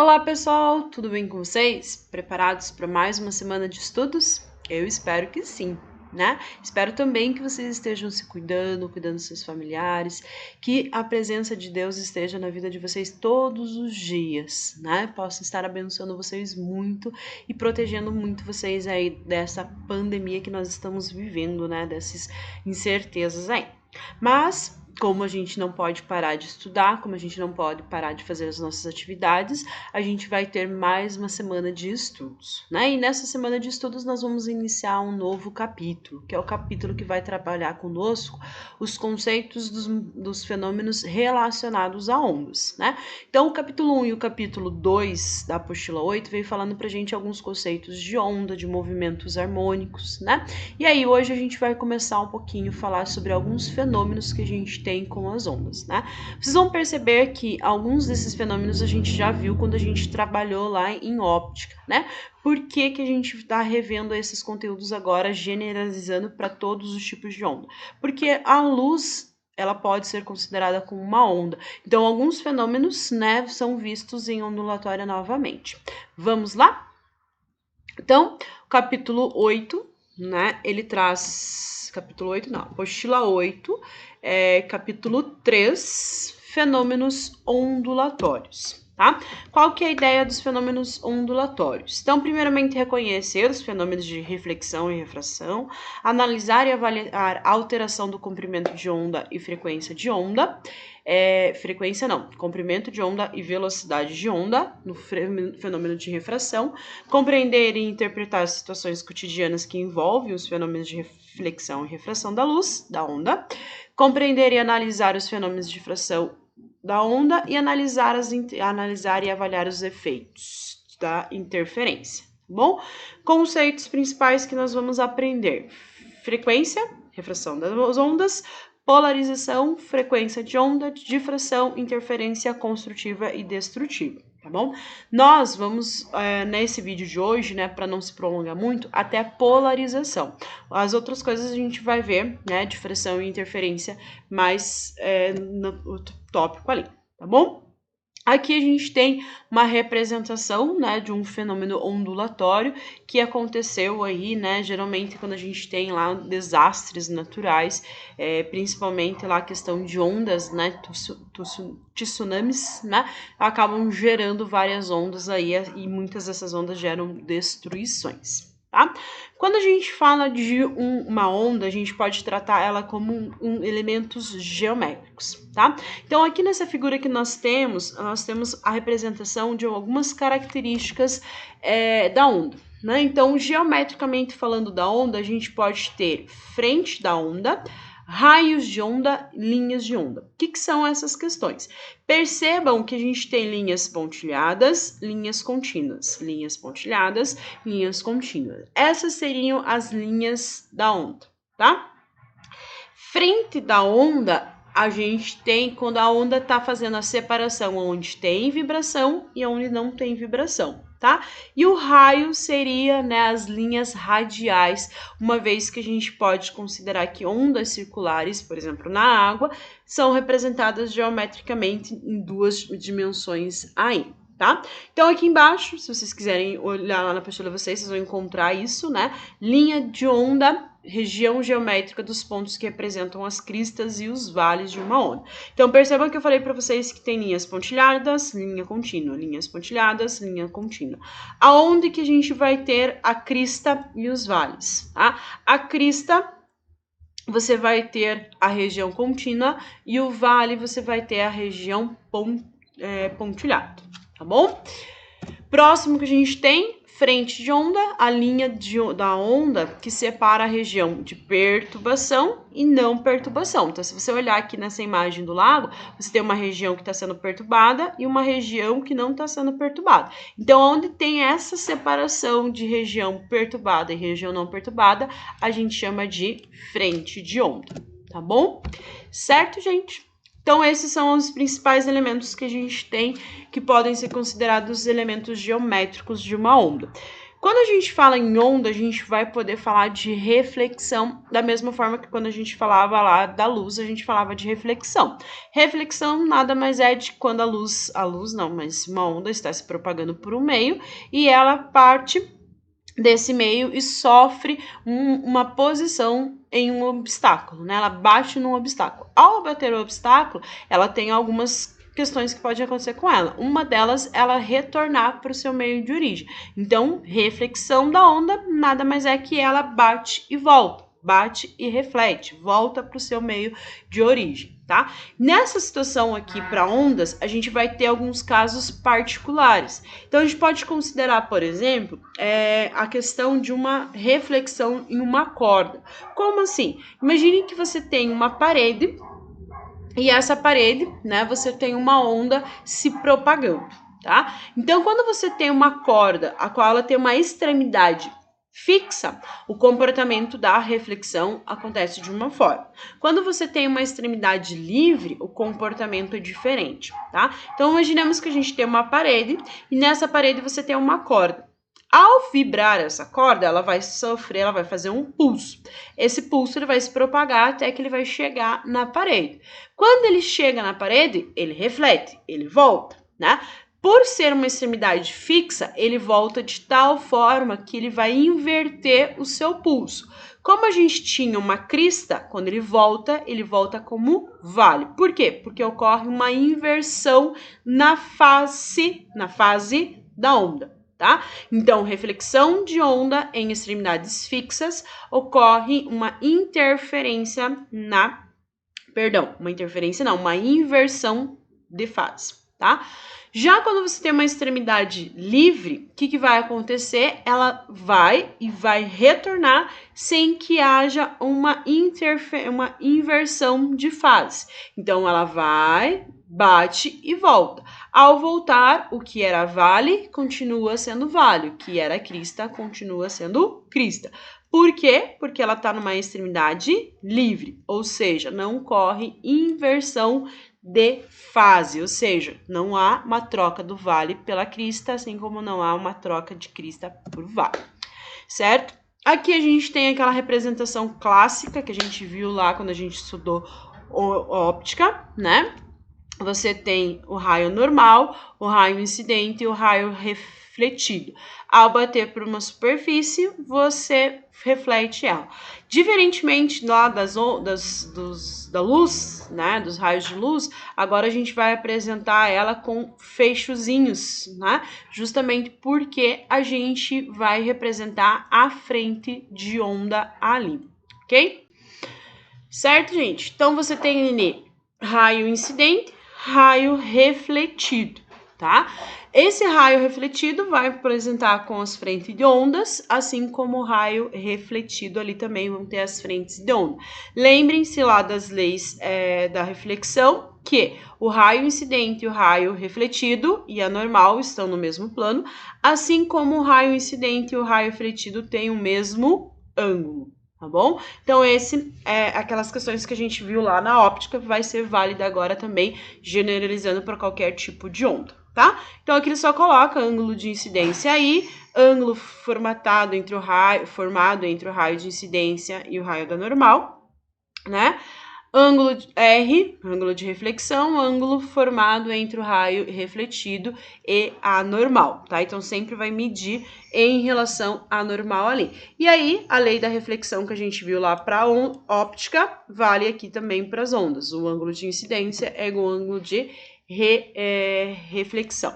Olá pessoal, tudo bem com vocês? Preparados para mais uma semana de estudos? Eu espero que sim, né? Espero também que vocês estejam se cuidando dos seus familiares, que a presença de Deus esteja na vida de vocês todos os dias, né? Possa estar abençoando vocês muito e protegendo muito vocês aí dessa pandemia que nós estamos vivendo, né? Dessas incertezas aí. Mas como a gente não pode parar de estudar, como a gente não pode parar de fazer as nossas atividades, a gente vai ter mais uma semana de estudos, né? E nessa semana de estudos nós vamos iniciar um novo capítulo, que é o capítulo que vai trabalhar conosco os conceitos dos fenômenos relacionados a ondas, né? Então o capítulo 1 e o capítulo 2 da apostila 8 veio falando pra gente alguns conceitos de onda, de movimentos harmônicos, né? E aí hoje a gente vai começar um pouquinho a falar sobre alguns fenômenos que a gente tem com as ondas, né? Vocês vão perceber que alguns desses fenômenos a gente já viu quando a gente trabalhou lá em óptica, né? Por que que a gente está revendo esses conteúdos agora, generalizando para todos os tipos de onda? Porque a luz, ela pode ser considerada como uma onda. Então, alguns fenômenos, né, são vistos em ondulatória novamente. Vamos lá? Então, o capítulo 8, né, ele traz... Capítulo 8, não, apostila 8, capítulo 3, fenômenos ondulatórios, tá? Qual que é a ideia dos fenômenos ondulatórios? Então, primeiramente, reconhecer os fenômenos de reflexão e refração, analisar e avaliar a alteração do comprimento de onda e frequência de onda, comprimento de onda e velocidade de onda, no fenômeno de refração, compreender e interpretar as situações cotidianas que envolvem os fenômenos de reflexão e refração da luz, da onda, compreender e analisar os fenômenos de refração da onda e analisar e avaliar os efeitos da interferência, tá bom? Conceitos principais que nós vamos aprender: frequência, refração das ondas, polarização, frequência de onda, difração, interferência construtiva e destrutiva, tá bom? Nós vamos, nesse vídeo de hoje, né, para não se prolongar muito, até a polarização. As outras coisas a gente vai ver, né, difração e interferência, mais no tópico ali, tá bom? Aqui a gente tem uma representação, né, de um fenômeno ondulatório que aconteceu aí, né, geralmente quando a gente tem lá desastres naturais, principalmente lá a questão de ondas, né, tsunamis, né, acabam gerando várias ondas aí e muitas dessas ondas geram destruições. Tá? Quando a gente fala de uma onda, a gente pode tratar ela como elementos geométricos, tá? Então, aqui nessa figura que nós temos a representação de algumas características da onda, né? Então, geometricamente falando da onda, a gente pode ter frente da onda, raios de onda, linhas de onda. O que são essas questões? Percebam que a gente tem linhas pontilhadas, linhas contínuas, linhas pontilhadas, linhas contínuas. Essas seriam as linhas da onda, tá? Frente da onda, a gente tem quando a onda está fazendo a separação onde tem vibração e onde não tem vibração, tá? E o raio seria, né, as linhas radiais, uma vez que a gente pode considerar que ondas circulares, por exemplo, na água, são representadas geometricamente em duas dimensões aí, tá? Então aqui embaixo, se vocês quiserem olhar lá na apostila de vocês vão encontrar isso, né? Linha de onda, região geométrica dos pontos que representam as cristas e os vales de uma onda. Então percebam que eu falei para vocês que tem linhas pontilhadas, linha contínua, linhas pontilhadas, linha contínua. Aonde que a gente vai ter a crista e os vales, tá? A crista você vai ter a região contínua e o vale você vai ter a região pontilhada, tá bom? Próximo que a gente tem, frente de onda, a linha da onda que separa a região de perturbação e não perturbação. Então, se você olhar aqui nessa imagem do lago, você tem uma região que está sendo perturbada e uma região que não está sendo perturbada. Então, onde tem essa separação de região perturbada e região não perturbada, a gente chama de frente de onda, tá bom? Certo, gente? Então, esses são os principais elementos que a gente tem que podem ser considerados elementos geométricos de uma onda. Quando a gente fala em onda, a gente vai poder falar de reflexão, da mesma forma que quando a gente falava lá da luz, a gente falava de reflexão. Reflexão nada mais é de quando mas uma onda está se propagando por um meio e ela parte desse meio e sofre uma posição em um obstáculo, né? Ela bate num obstáculo. Ao bater o obstáculo, ela tem algumas questões que podem acontecer com ela. Uma delas, ela retornar para o seu meio de origem. Então, reflexão da onda nada mais é que ela bate e volta, bate e reflete, volta para o seu meio de origem, tá? Nessa situação aqui para ondas, a gente vai ter alguns casos particulares. Então, a gente pode considerar, por exemplo, a questão de uma reflexão em uma corda. Como assim? Imagine que você tem uma parede e essa parede, né, você tem uma onda se propagando, tá? Então, quando você tem uma corda, a qual ela tem uma extremidade fixa, o comportamento da reflexão acontece de uma forma. Quando você tem uma extremidade livre, o comportamento é diferente, tá? Então, imaginemos que a gente tem uma parede e nessa parede você tem uma corda. Ao vibrar essa corda, ela vai fazer um pulso. Esse pulso ele vai se propagar até que ele vai chegar na parede. Quando ele chega na parede, ele reflete, ele volta, né? Por ser uma extremidade fixa, ele volta de tal forma que ele vai inverter o seu pulso. Como a gente tinha uma crista, quando ele volta como vale. Por quê? Porque ocorre uma inversão na fase da onda. Tá? Então, reflexão de onda em extremidades fixas ocorre uma inversão de fase, tá? Já quando você tem uma extremidade livre, o que vai acontecer? Ela vai retornar sem que haja uma inversão de fase. Então, ela vai, bate e volta. Ao voltar, o que era vale continua sendo vale, o que era crista continua sendo crista. Por quê? Porque ela está numa extremidade livre, ou seja, não ocorre inversão de fase, ou seja, não há uma troca do vale pela crista, assim como não há uma troca de crista por vale, certo? Aqui a gente tem aquela representação clássica que a gente viu lá quando a gente estudou óptica, né? Você tem o raio normal, o raio incidente e o raio refletido. Ao bater por uma superfície, você reflete ela. Diferentemente lá da luz, né, dos raios de luz, agora a gente vai apresentar ela com fechozinhos, né, justamente porque a gente vai representar a frente de onda ali, ok? Certo, gente? Então, você tem ali raio incidente, raio refletido, tá? Esse raio refletido vai apresentar com as frentes de ondas, assim como o raio refletido ali também vão ter as frentes de onda. Lembrem-se lá das leis da reflexão, que o raio incidente, o raio refletido e a normal estão no mesmo plano, assim como o raio incidente e o raio refletido têm o mesmo ângulo. Tá bom? Então, esse é aquelas questões que a gente viu lá na óptica, vai ser válida agora também, generalizando para qualquer tipo de onda, tá? Então, aqui ele só coloca ângulo de incidência aí, ângulo formado entre o raio de incidência e o raio da normal, né? Ângulo R, ângulo de reflexão, ângulo formado entre o raio refletido e a normal, tá? Então, sempre vai medir em relação à normal ali. E aí, a lei da reflexão que a gente viu lá para óptica, vale aqui também para as ondas. O ângulo de incidência é igual ao ângulo de reflexão.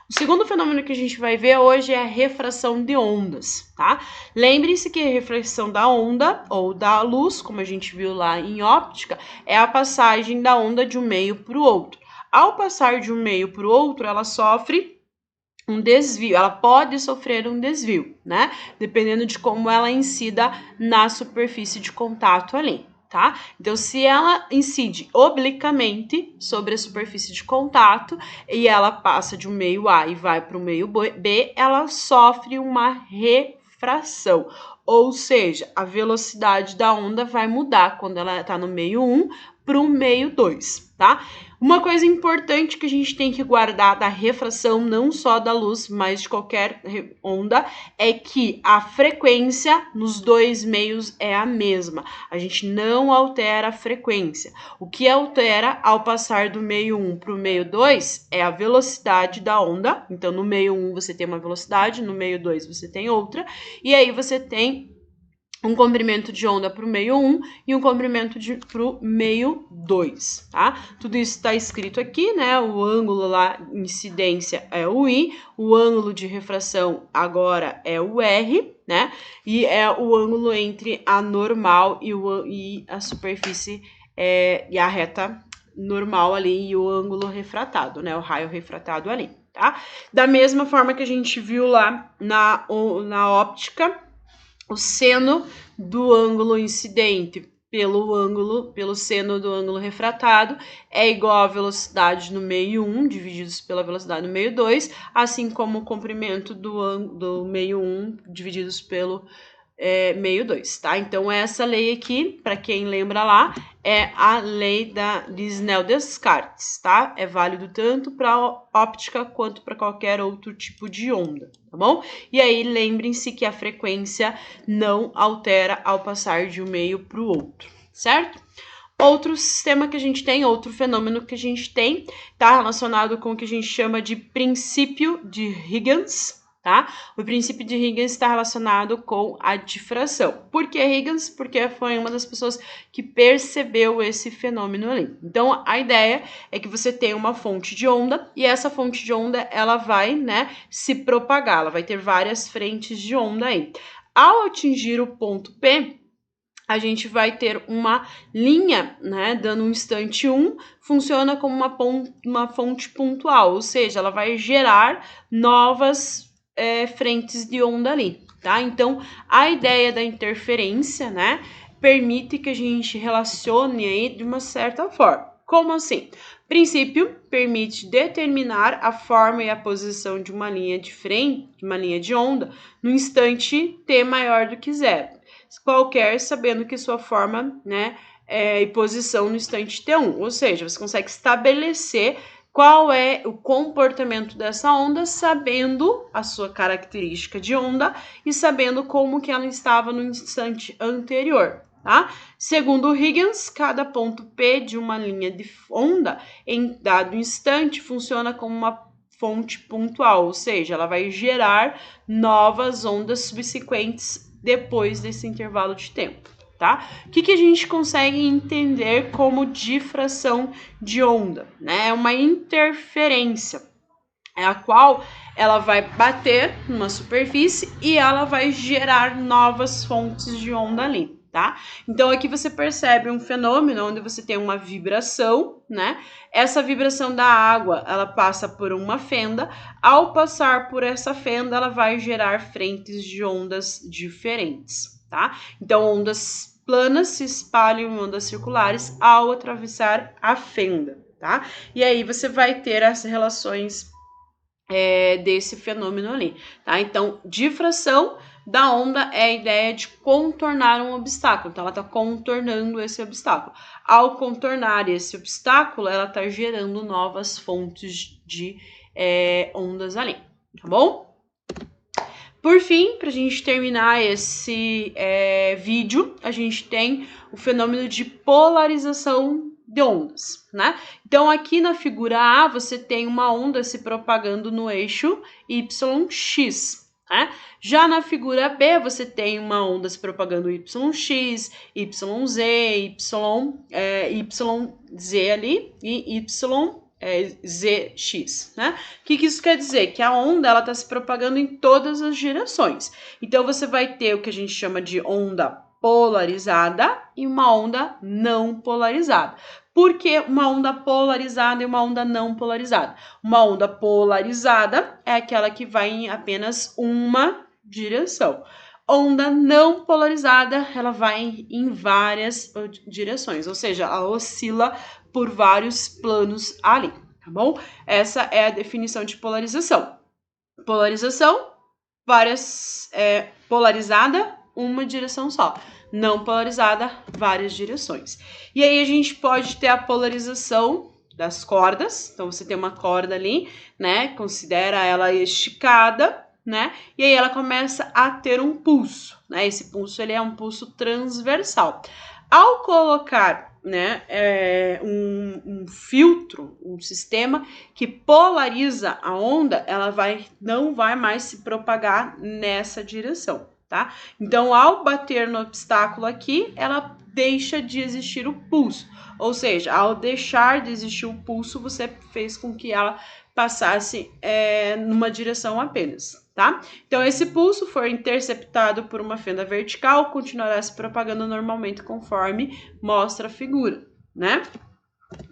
O segundo fenômeno que a gente vai ver hoje é a refração de ondas, tá? Lembre-se que a refração da onda ou da luz, como a gente viu lá em óptica, é a passagem da onda de um meio para o outro. Ao passar de um meio para o outro, ela sofre um desvio, ela pode sofrer um desvio, né? Dependendo de como ela incida na superfície de contato ali. Tá? Então, se ela incide obliquamente sobre a superfície de contato e ela passa de um meio A e vai para o meio B, ela sofre uma refração, ou seja, a velocidade da onda vai mudar quando ela está no meio 1 para o meio 2, tá? Uma coisa importante que a gente tem que guardar da refração, não só da luz, mas de qualquer onda, é que a frequência nos dois meios é a mesma. A gente não altera a frequência. O que altera ao passar do meio 1 para o meio 2 é a velocidade da onda. Então, no meio 1 você tem uma velocidade, no meio 2 você tem outra, e aí você tem um comprimento de onda para o meio 1 e um comprimento para o meio 2, tá? Tudo isso está escrito aqui, né? O ângulo lá, incidência, é o I, o ângulo de refração agora é o R, né? E é o ângulo entre a normal e a superfície e a reta normal ali e o ângulo refratado, né? O raio refratado ali, tá? Da mesma forma que a gente viu lá na óptica, o seno do ângulo incidente pelo seno do ângulo refratado é igual à velocidade no meio 1 divididos pela velocidade no meio 2, assim como o comprimento do meio 1 divididos pelo meio 2, tá? Então, essa lei aqui, para quem lembra lá, é a lei de Snell-Descartes, tá? É válido tanto para óptica quanto para qualquer outro tipo de onda, tá bom? E aí, lembrem-se que a frequência não altera ao passar de um meio para o outro, certo? Outro sistema que a gente tem, outro fenômeno que a gente tem, tá relacionado com o que a gente chama de princípio de Huygens, tá? O princípio de Huygens está relacionado com a difração. Por que Huygens? Porque foi uma das pessoas que percebeu esse fenômeno ali. Então, a ideia é que você tem uma fonte de onda e essa fonte de onda, ela vai, né, se propagar, ela vai ter várias frentes de onda aí. Ao atingir o ponto P, a gente vai ter uma linha, né, dando um instante 1, funciona como uma fonte pontual, ou seja, ela vai gerar novas frentes de onda ali, tá? Então, a ideia da interferência, né, permite que a gente relacione aí de uma certa forma. Como assim? Princípio permite determinar a forma e a posição de uma linha de frente, de uma linha de onda, no instante t maior do que 0. Qualquer, sabendo que sua forma, né, e posição no instante t1, ou seja, você consegue estabelecer qual é o comportamento dessa onda, sabendo a sua característica de onda e sabendo como que ela estava no instante anterior, tá? Segundo Huygens, cada ponto P de uma linha de onda em dado instante funciona como uma fonte pontual, ou seja, ela vai gerar novas ondas subsequentes depois desse intervalo de tempo, tá? O que a gente consegue entender como difração de onda, né? É uma interferência, a qual ela vai bater numa superfície e ela vai gerar novas fontes de onda ali, tá? Então, aqui você percebe um fenômeno onde você tem uma vibração, né? Essa vibração da água, ela passa por uma fenda. Ao passar por essa fenda, ela vai gerar frentes de ondas diferentes, tá? Então, ondas planas se espalham em ondas circulares ao atravessar a fenda, tá? E aí você vai ter as relações desse fenômeno ali, tá? Então, difração da onda é a ideia de contornar um obstáculo. Então, ela está contornando esse obstáculo. Ao contornar esse obstáculo, ela está gerando novas fontes de ondas ali, tá bom? Por fim, para a gente terminar esse vídeo, a gente tem o fenômeno de polarização de ondas, né? Então, aqui na figura A, você tem uma onda se propagando no eixo YX, né? Já na figura B, você tem uma onda se propagando YX, YZ, YZ ali e ZX, né? O que isso quer dizer? Que a onda, ela está se propagando em todas as direções. Então, você vai ter o que a gente chama de onda polarizada e uma onda não polarizada. Por que uma onda polarizada e uma onda não polarizada? Uma onda polarizada é aquela que vai em apenas uma direção. Onda não polarizada, ela vai em várias direções, ou seja, ela oscila por vários planos ali, tá bom? Essa é a definição de polarização. Polarização, polarizada, uma direção só. não polarizada, várias direções. E aí a gente pode ter a polarização das cordas. Então você tem uma corda ali, né? Considera ela esticada, né? E aí ela começa a ter um pulso, né? Esse pulso ele é um pulso transversal. Ao colocar, né, um filtro, um sistema que polariza a onda, ela não vai mais se propagar nessa direção, tá? Então, ao bater no obstáculo aqui, ela deixa de existir o pulso. Ou seja, ao deixar de existir o pulso, você fez com que ela passasse numa direção apenas, tá? Então, esse pulso for interceptado por uma fenda vertical, continuará se propagando normalmente conforme mostra a figura, né?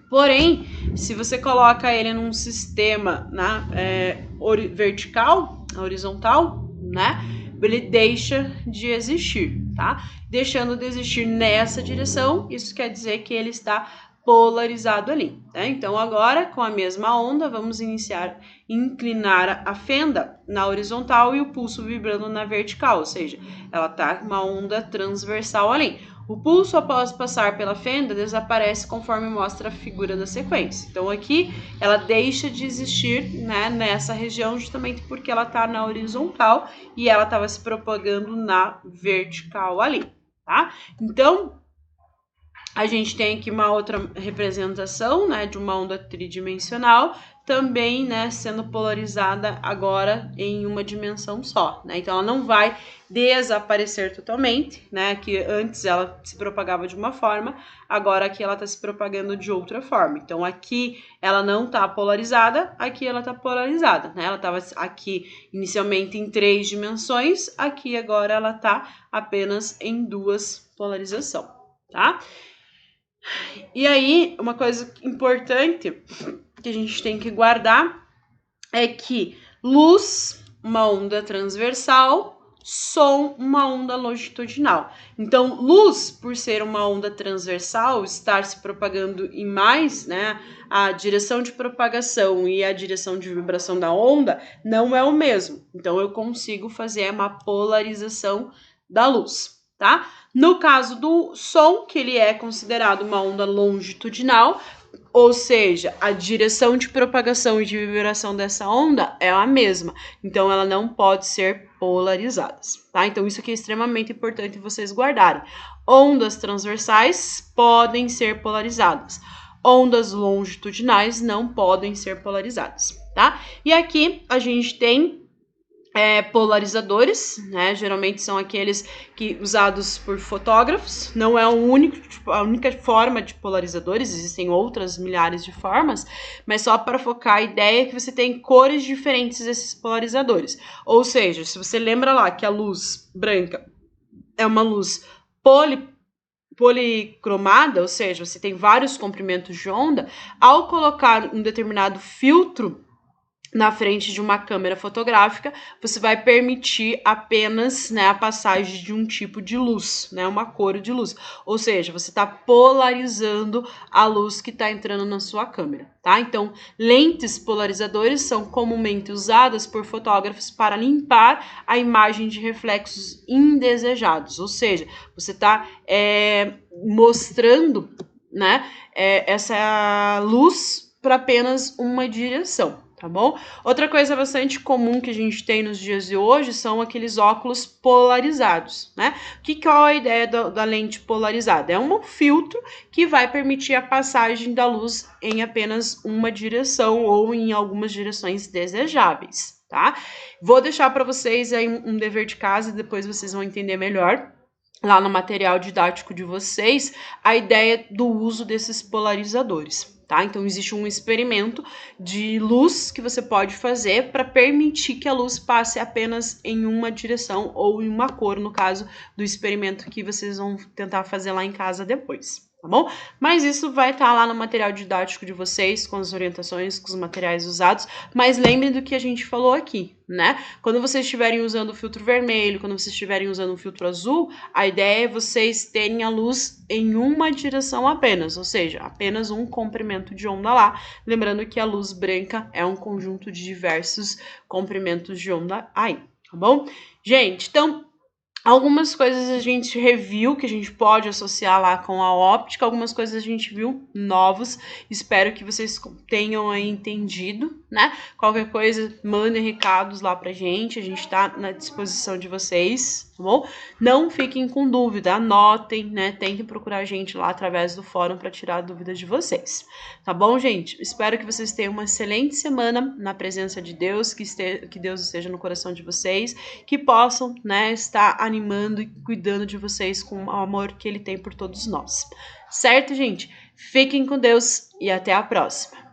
Porém, se você coloca ele num sistema, né, vertical, horizontal, né, ele deixa de existir, tá? Deixando de existir nessa direção, isso quer dizer que ele está polarizado ali, tá? Então, agora, com a mesma onda, vamos inclinar a fenda na horizontal e o pulso vibrando na vertical, ou seja, ela tá com uma onda transversal ali. O pulso, após passar pela fenda, desaparece conforme mostra a figura da sequência. Então, aqui, ela deixa de existir, né, nessa região, justamente porque ela está na horizontal e ela estava se propagando na vertical ali, tá? Então, a gente tem aqui uma outra representação, né, de uma onda tridimensional, também, né, sendo polarizada agora em uma dimensão só, né? Então, ela não vai desaparecer totalmente, né? Que antes ela se propagava de uma forma, agora aqui ela está se propagando de outra forma. Então, aqui ela não está polarizada, aqui ela está polarizada, né? Ela estava aqui inicialmente em 3 dimensões, aqui agora ela está apenas em 2 polarização, tá? E aí, uma coisa importante que a gente tem que guardar é que luz, uma onda transversal, som, uma onda longitudinal. Então, luz, por ser uma onda transversal, estar se propagando em mais, né, a direção de propagação e a direção de vibração da onda não é o mesmo. Então, eu consigo fazer uma polarização da luz, tá? No caso do som, que ele é considerado uma onda longitudinal, ou seja, a direção de propagação e de vibração dessa onda é a mesma, então ela não pode ser polarizada, tá? Então isso aqui é extremamente importante vocês guardarem. Ondas transversais podem ser polarizadas, ondas longitudinais não podem ser polarizadas, tá? E aqui a gente tem polarizadores, né? Geralmente são aqueles usados por fotógrafos. Não é a única forma de polarizadores, existem outras milhares de formas, mas só para focar a ideia que você tem cores diferentes desses polarizadores. Ou seja, se você lembra lá que a luz branca é uma luz policromada, ou seja, você tem vários comprimentos de onda, ao colocar um determinado filtro na frente de uma câmera fotográfica, você vai permitir apenas, né, a passagem de um tipo de luz, né, uma cor de luz. Ou seja, você está polarizando a luz que está entrando na sua câmera, tá? Então, lentes polarizadores são comumente usadas por fotógrafos para limpar a imagem de reflexos indesejados. Ou seja, você está mostrando, né, essa luz para apenas uma direção. Tá bom? Outra coisa bastante comum que a gente tem nos dias de hoje são aqueles óculos polarizados, né? Qual é a ideia da lente polarizada? É um filtro que vai permitir a passagem da luz em apenas uma direção ou em algumas direções desejáveis, tá? Vou deixar para vocês aí um dever de casa e depois vocês vão entender melhor lá no material didático de vocês a ideia do uso desses polarizadores. Tá? Então, existe um experimento de luz que você pode fazer para permitir que a luz passe apenas em uma direção ou em uma cor, no caso do experimento que vocês vão tentar fazer lá em casa depois. Tá bom? Mas isso vai estar lá no material didático de vocês, com as orientações, com os materiais usados, mas lembrem do que a gente falou aqui, né? Quando vocês estiverem usando o filtro vermelho, quando vocês estiverem usando o filtro azul, a ideia é vocês terem a luz em uma direção apenas, ou seja, apenas um comprimento de onda lá, lembrando que a luz branca é um conjunto de diversos comprimentos de onda aí, tá bom? Gente, então, Algumas coisas a gente reviu, que a gente pode associar lá com a óptica, algumas coisas a gente viu novos. Espero que vocês tenham aí entendido, né? Qualquer coisa, mandem recados lá pra gente, a gente tá na disposição de vocês, tá bom? Não fiquem com dúvida, anotem, né? Tentem procurar a gente lá através do fórum para tirar dúvidas de vocês, tá bom, gente? Espero que vocês tenham uma excelente semana na presença de Deus, que Deus esteja no coração de vocês, que possam, né, estar animando e cuidando de vocês com o amor que Ele tem por todos nós. Certo, gente? Fiquem com Deus e até a próxima.